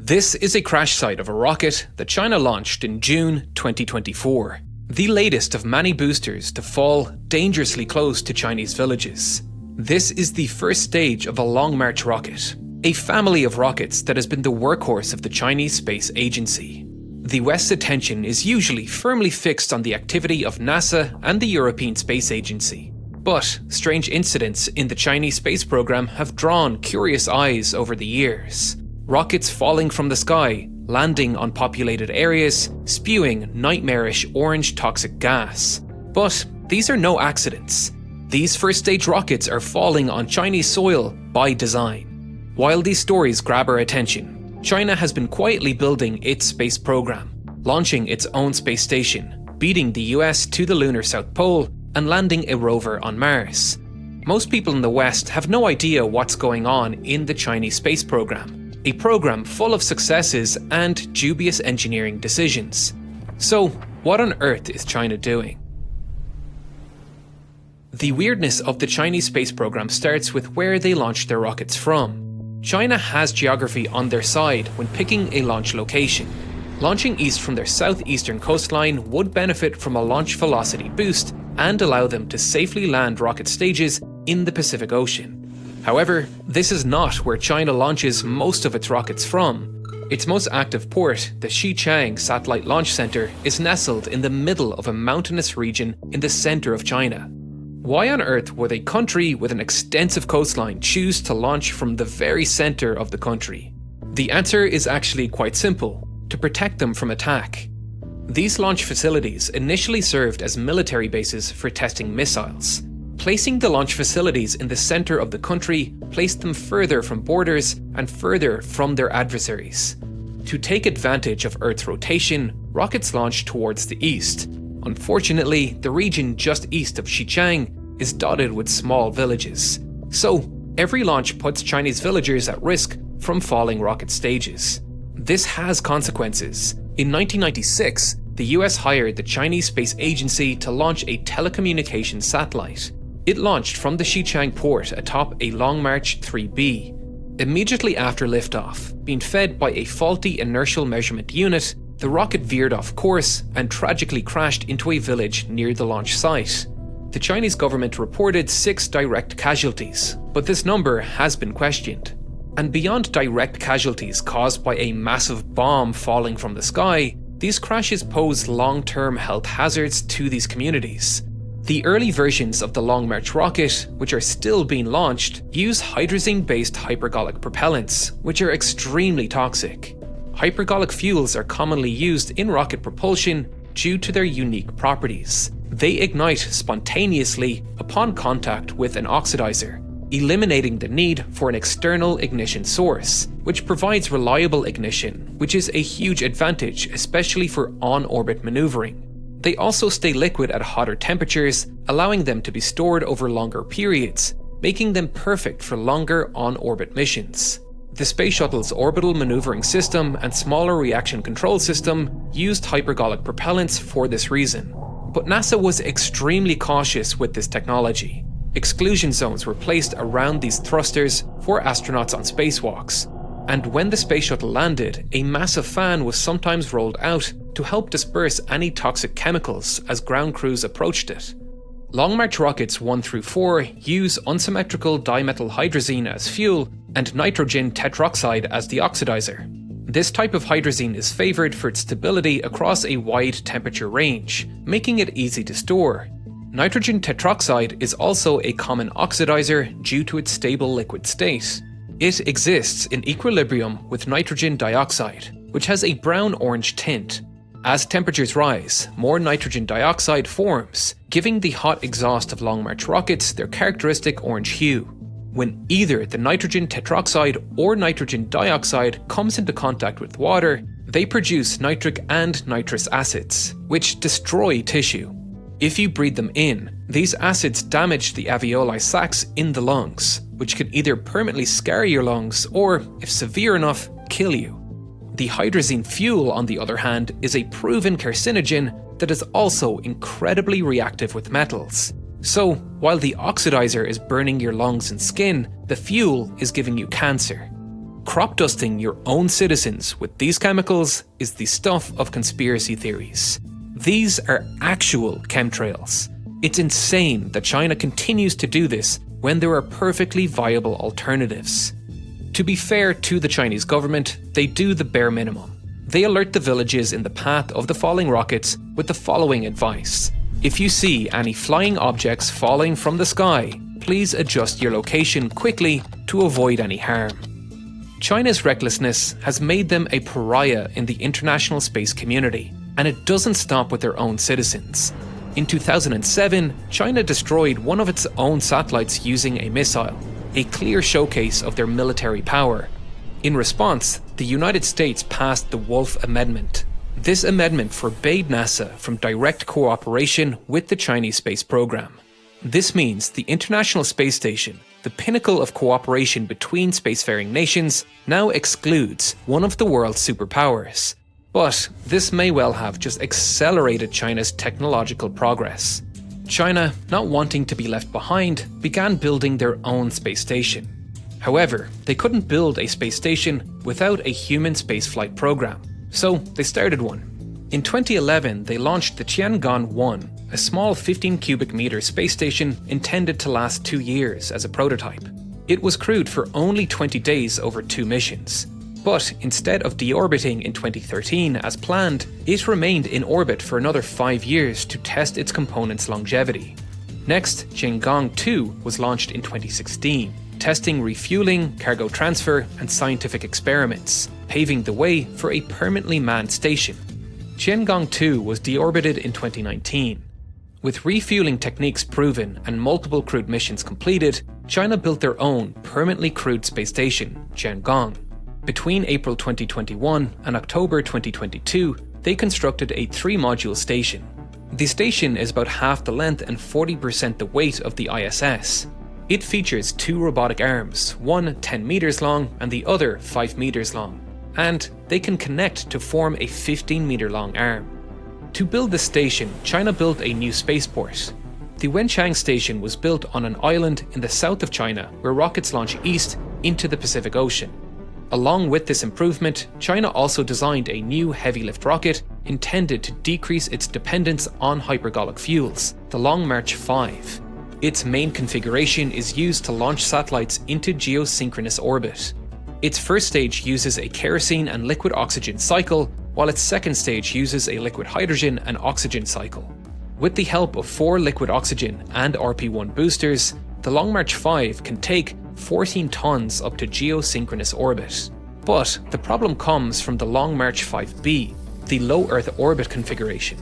This is a crash site of a rocket that China launched in June 2024, the latest of many boosters to fall dangerously close to Chinese villages. This is the first stage of a Long March rocket, a family of rockets that has been the workhorse of the Chinese Space Agency. The West's attention is usually firmly fixed on the activity of NASA and the European Space Agency. But strange incidents in the Chinese space program have drawn curious eyes over the years. Rockets falling from the sky, landing on populated areas, spewing nightmarish orange toxic gas. But these are no accidents. These first stage rockets are falling on Chinese soil by design. While these stories grab our attention, China has been quietly building its space program, launching its own space station, beating the US to the lunar South Pole, and landing a rover on Mars. Most people in the West have no idea what's going on in the Chinese space program, a program full of successes and dubious engineering decisions. So, what on earth is China doing? The weirdness of the Chinese space program starts with where they launched their rockets from. China has geography on their side when picking a launch location. Launching east from their southeastern coastline would benefit from a launch velocity boost and allow them to safely land rocket stages in the Pacific Ocean. However, this is not where China launches most of its rockets from. Its most active port, the Xichang Satellite Launch Center, is nestled in the middle of a mountainous region in the center of China. Why on earth would a country with an extensive coastline choose to launch from the very center of the country? The answer is actually quite simple: to protect them from attack. These launch facilities initially served as military bases for testing missiles. Placing the launch facilities in the center of the country placed them further from borders and further from their adversaries. To take advantage of Earth's rotation, rockets launched towards the east. Unfortunately, the region just east of Xichang is dotted with small villages. So, every launch puts Chinese villagers at risk from falling rocket stages. This has consequences. In 1996, the US hired the Chinese Space Agency to launch a telecommunications satellite. It launched from the Xichang port atop a Long March 3B. Immediately after liftoff, being fed by a faulty inertial measurement unit, the rocket veered off course and tragically crashed into a village near the launch site. The Chinese government reported 6 direct casualties, but this number has been questioned. And beyond direct casualties caused by a massive bomb falling from the sky, these crashes pose long-term health hazards to these communities. The early versions of the Long March rocket, which are still being launched, use hydrazine-based hypergolic propellants, which are extremely toxic. Hypergolic fuels are commonly used in rocket propulsion due to their unique properties. They ignite spontaneously upon contact with an oxidizer, eliminating the need for an external ignition source, which provides reliable ignition, which is a huge advantage, especially for on-orbit maneuvering. They also stay liquid at hotter temperatures, allowing them to be stored over longer periods, making them perfect for longer on-orbit missions. The Space Shuttle's orbital maneuvering system and smaller reaction control system used hypergolic propellants for this reason. But NASA was extremely cautious with this technology. Exclusion zones were placed around these thrusters for astronauts on spacewalks. And when the Space Shuttle landed, a massive fan was sometimes rolled out to help disperse any toxic chemicals as ground crews approached it. Long March rockets 1 through 4 use unsymmetrical dimethyl hydrazine as fuel and nitrogen tetroxide as the oxidizer. This type of hydrazine is favored for its stability across a wide temperature range, making it easy to store. Nitrogen tetroxide is also a common oxidizer due to its stable liquid state. It exists in equilibrium with nitrogen dioxide, which has a brown-orange tint. As temperatures rise, more nitrogen dioxide forms, giving the hot exhaust of Long March rockets their characteristic orange hue. When either the nitrogen tetroxide or nitrogen dioxide comes into contact with water, they produce nitric and nitrous acids, which destroy tissue. If you breathe them in, these acids damage the alveoli sacs in the lungs, which can either permanently scar your lungs or, if severe enough, kill you. The hydrazine fuel, on the other hand, is a proven carcinogen that is also incredibly reactive with metals. So, while the oxidizer is burning your lungs and skin, the fuel is giving you cancer. crop dusting your own citizens with these chemicals is the stuff of conspiracy theories. These are actual chemtrails. It's insane that China continues to do this when there are perfectly viable alternatives. To be fair to the Chinese government, they do the bare minimum. They alert the villages in the path of the falling rockets with the following advice. If you see any flying objects falling from the sky, please adjust your location quickly to avoid any harm. China's recklessness has made them a pariah in the international space community, and it doesn't stop with their own citizens. In 2007, China destroyed one of its own satellites using a missile, a clear showcase of their military power. In response, the United States passed the Wolf Amendment. This amendment forbade NASA from direct cooperation with the Chinese space program. This means the International Space Station, the pinnacle of cooperation between spacefaring nations, now excludes one of the world's superpowers. But this may well have just accelerated China's technological progress. China, not wanting to be left behind, began building their own space station. However, they couldn't build a space station without a human spaceflight program, so they started one. In 2011, they launched the Tiangong-1, a small 15 cubic meter space station intended to last 2 years as a prototype. It was crewed for only 20 days over 2 missions. But instead of deorbiting in 2013 as planned, it remained in orbit for another 5 years to test its components' longevity. Next, Tiangong-2 was launched in 2016, testing refueling, cargo transfer, and scientific experiments, paving the way for a permanently manned station. Tiangong-2 was deorbited in 2019. With refueling techniques proven and multiple crewed missions completed, China built their own permanently crewed space station, Tiangong. Between April 2021 and October 2022, they constructed a 3-module station. The station is about half the length and 40% the weight of the ISS. It features 2 robotic arms, one 10 meters long and the other 5 meters long, and they can connect to form a 15-meter-long arm. To build the station, China built a new spaceport. The Wenchang station was built on an island in the south of China where rockets launch east into the Pacific Ocean. Along with this improvement, China also designed a new heavy-lift rocket intended to decrease its dependence on hypergolic fuels, the Long March 5. Its main configuration is used to launch satellites into geosynchronous orbit. Its first stage uses a kerosene and liquid oxygen cycle, while its second stage uses a liquid hydrogen and oxygen cycle. With the help of 4 liquid oxygen and RP-1 boosters, the Long March 5 can take 14 tons up to geosynchronous orbit. But the problem comes from the Long March 5B, the low Earth orbit configuration.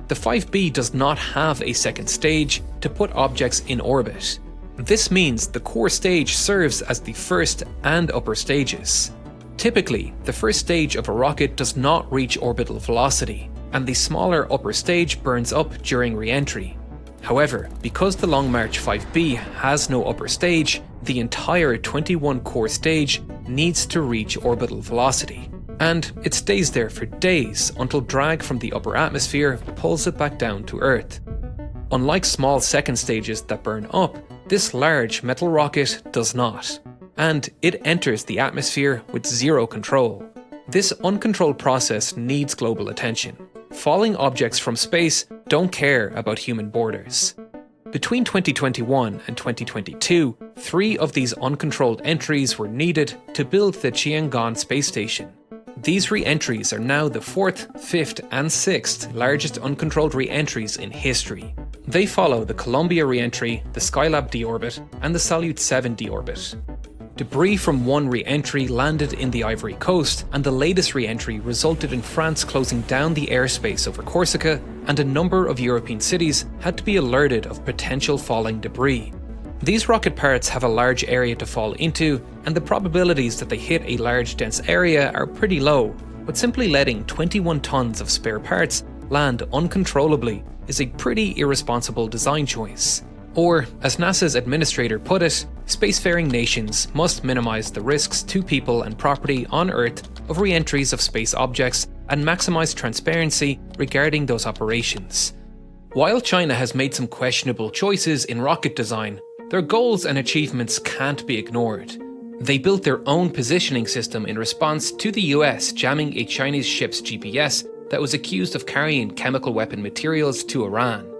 The 5B does not have a second stage to put objects in orbit. This means the core stage serves as the first and upper stages. Typically, the first stage of a rocket does not reach orbital velocity, and the smaller upper stage burns up during re-entry. However, because the Long March 5B has no upper stage, the entire 21 core stage needs to reach orbital velocity. And it stays there for days until drag from the upper atmosphere pulls it back down to Earth. Unlike small second stages that burn up, this large metal rocket does not, and it enters the atmosphere with zero control. This uncontrolled process needs global attention. Falling objects from space don't care about human borders. Between 2021 and 2022, 3 of these uncontrolled entries were needed to build the Tiangong space station. These re-entries are now the 4th, 5th, and 6th largest uncontrolled re-entries in history. They follow the Columbia re-entry, the Skylab deorbit, and the Salyut 7 deorbit. Debris from one re-entry landed in the Ivory Coast, and the latest re-entry resulted in France closing down the airspace over Corsica, and a number of European cities had to be alerted of potential falling debris. These rocket parts have a large area to fall into, and the probabilities that they hit a large dense area are pretty low, but simply letting 21 tons of spare parts land uncontrollably is a pretty irresponsible design choice. Or, as NASA's administrator put it, spacefaring nations must minimize the risks to people and property on Earth of re-entries of space objects and maximize transparency regarding those operations. While China has made some questionable choices in rocket design, their goals and achievements can't be ignored. They built their own positioning system in response to the US jamming a Chinese ship's GPS that was accused of carrying chemical weapon materials to Iran.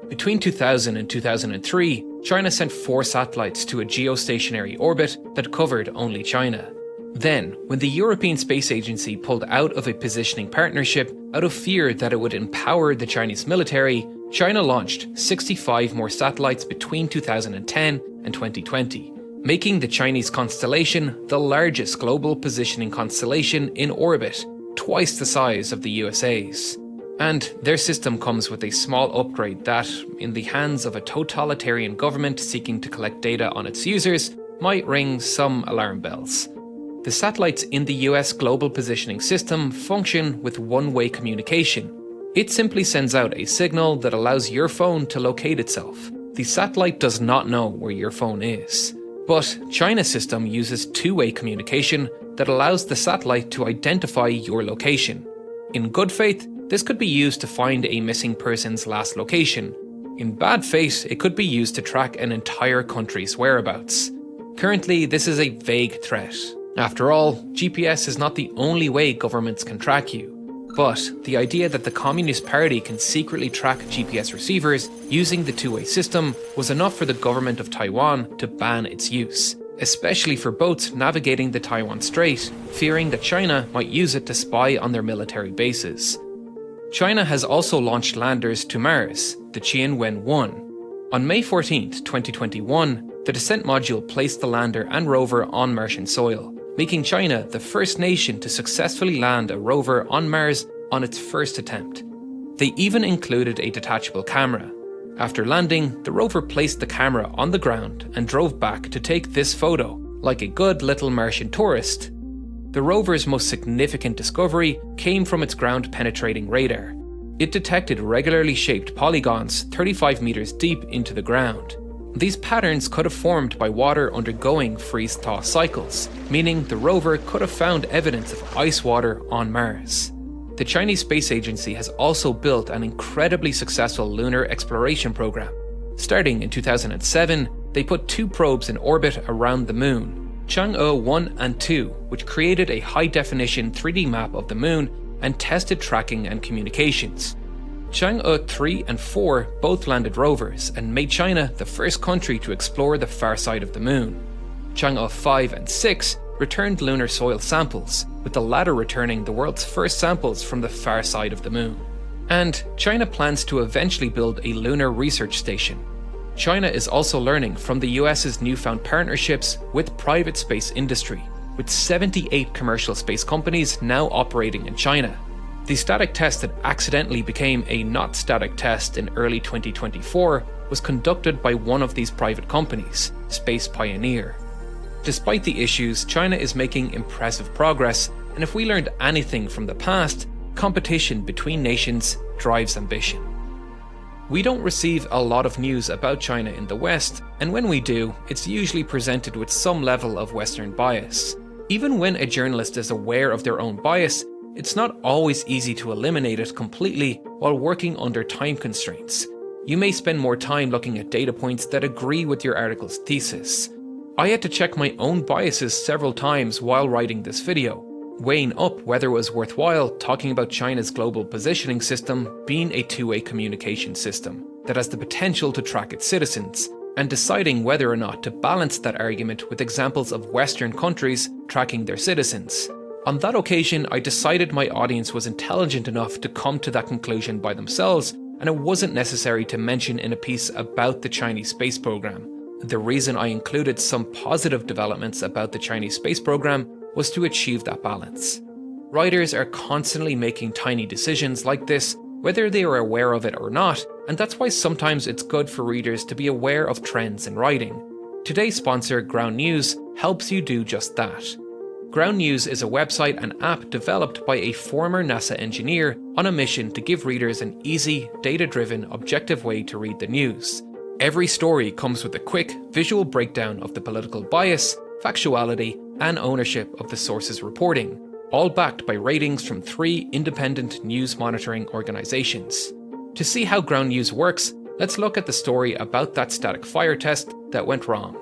Between 2000 and 2003, China sent 4 satellites to a geostationary orbit that covered only China. Then, when the European Space Agency pulled out of a positioning partnership out of fear that it would empower the Chinese military, China launched 65 more satellites between 2010 and 2020, making the Chinese constellation the largest global positioning constellation in orbit, twice the size of the USA's. And their system comes with a small upgrade that, in the hands of a totalitarian government seeking to collect data on its users, might ring some alarm bells. The satellites in the US Global Positioning System function with one-way communication. It simply sends out a signal that allows your phone to locate itself. The satellite does not know where your phone is. But China's system uses two-way communication that allows the satellite to identify your location. In good faith, this could be used to find a missing person's last location. In bad faith, it could be used to track an entire country's whereabouts. Currently, this is a vague threat. After all, GPS is not the only way governments can track you. But the idea that the Communist Party can secretly track GPS receivers using the two-way system was enough for the government of Taiwan to ban its use, especially for boats navigating the Taiwan Strait, fearing that China might use it to spy on their military bases. China has also launched landers to Mars, the Tianwen-1. On May 14, 2021, the descent module placed the lander and rover on Martian soil, making China the first nation to successfully land a rover on Mars on its first attempt. They even included a detachable camera. After landing, the rover placed the camera on the ground and drove back to take this photo, like a good little Martian tourist. The rover's most significant discovery came from its ground-penetrating radar. It detected regularly shaped polygons 35 meters deep into the ground. These patterns could have formed by water undergoing freeze-thaw cycles, meaning the rover could have found evidence of ice water on Mars. The Chinese Space Agency has also built an incredibly successful lunar exploration program. Starting in 2007, they put 2 probes in orbit around the moon, Chang'e 1 and 2, which created a high-definition 3D map of the moon and tested tracking and communications. Chang'e 3 and 4 both landed rovers and made China the first country to explore the far side of the moon. Chang'e 5 and 6 returned lunar soil samples, with the latter returning the world's first samples from the far side of the moon. And China plans to eventually build a lunar research station. China is also learning from the US's newfound partnerships with private space industry, with 78 commercial space companies now operating in China. The static test that accidentally became a not static test in early 2024 was conducted by one of these private companies, Space Pioneer. Despite the issues, China is making impressive progress, and if we learned anything from the past, competition between nations drives ambition. We don't receive a lot of news about China in the West, and when we do, it's usually presented with some level of Western bias. Even when a journalist is aware of their own bias, it's not always easy to eliminate it completely while working under time constraints. You may spend more time looking at data points that agree with your article's thesis. I had to check my own biases several times while writing this video, weighing up whether it was worthwhile talking about China's global positioning system being a two-way communication system that has the potential to track its citizens, and deciding whether or not to balance that argument with examples of Western countries tracking their citizens. On that occasion, I decided my audience was intelligent enough to come to that conclusion by themselves, and it wasn't necessary to mention in a piece about the Chinese space program. The reason I included some positive developments about the Chinese space program was to achieve that balance. Writers are constantly making tiny decisions like this, whether they are aware of it or not, and that's why sometimes it's good for readers to be aware of trends in writing. Today's sponsor, Ground News, helps you do just that. Ground News is a website and app developed by a former NASA engineer on a mission to give readers an easy, data-driven, objective way to read the news. Every story comes with a quick, visual breakdown of the political bias, factuality, and ownership of the source's reporting, all backed by ratings from 3 independent news monitoring organizations. To see how Ground News works, let's look at the story about that static fire test that went wrong.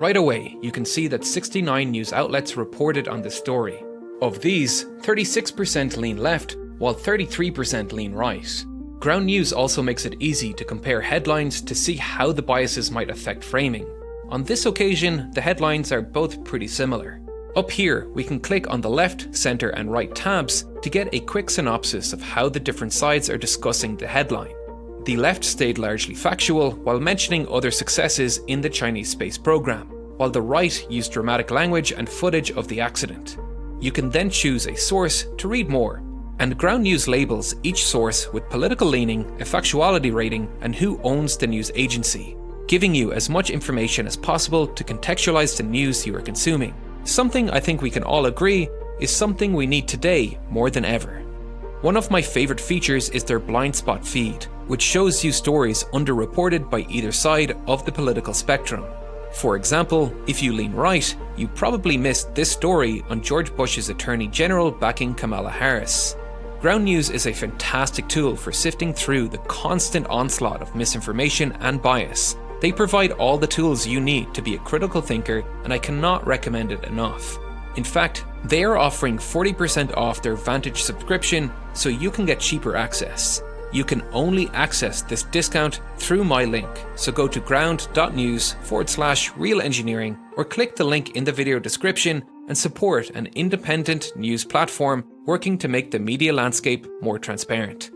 Right away, you can see that 69 news outlets reported on this story. Of these, 36% lean left, while 33% lean right. Ground News also makes it easy to compare headlines to see how the biases might affect framing. On this occasion, the headlines are both pretty similar. Up here, we can click on the left, center and right tabs to get a quick synopsis of how the different sides are discussing the headline. The left stayed largely factual while mentioning other successes in the Chinese space program, while the right used dramatic language and footage of the accident. You can then choose a source to read more, and Ground News labels each source with political leaning, a factuality rating, and who owns the news agency, giving you as much information as possible to contextualize the news you are consuming. Something I think we can all agree is something we need today more than ever. One of my favorite features is their blind spot feed, which shows you stories underreported by either side of the political spectrum. For example, if you lean right, you probably missed this story on George Bush's Attorney General backing Kamala Harris. Ground News is a fantastic tool for sifting through the constant onslaught of misinformation and bias. They provide all the tools you need to be a critical thinker, and I cannot recommend it enough. In fact, they are offering 40% off their Vantage subscription, so you can get cheaper access. You can only access this discount through my link, so go to ground.news/real engineering or click the link in the video description and support an independent news platform working to make the media landscape more transparent.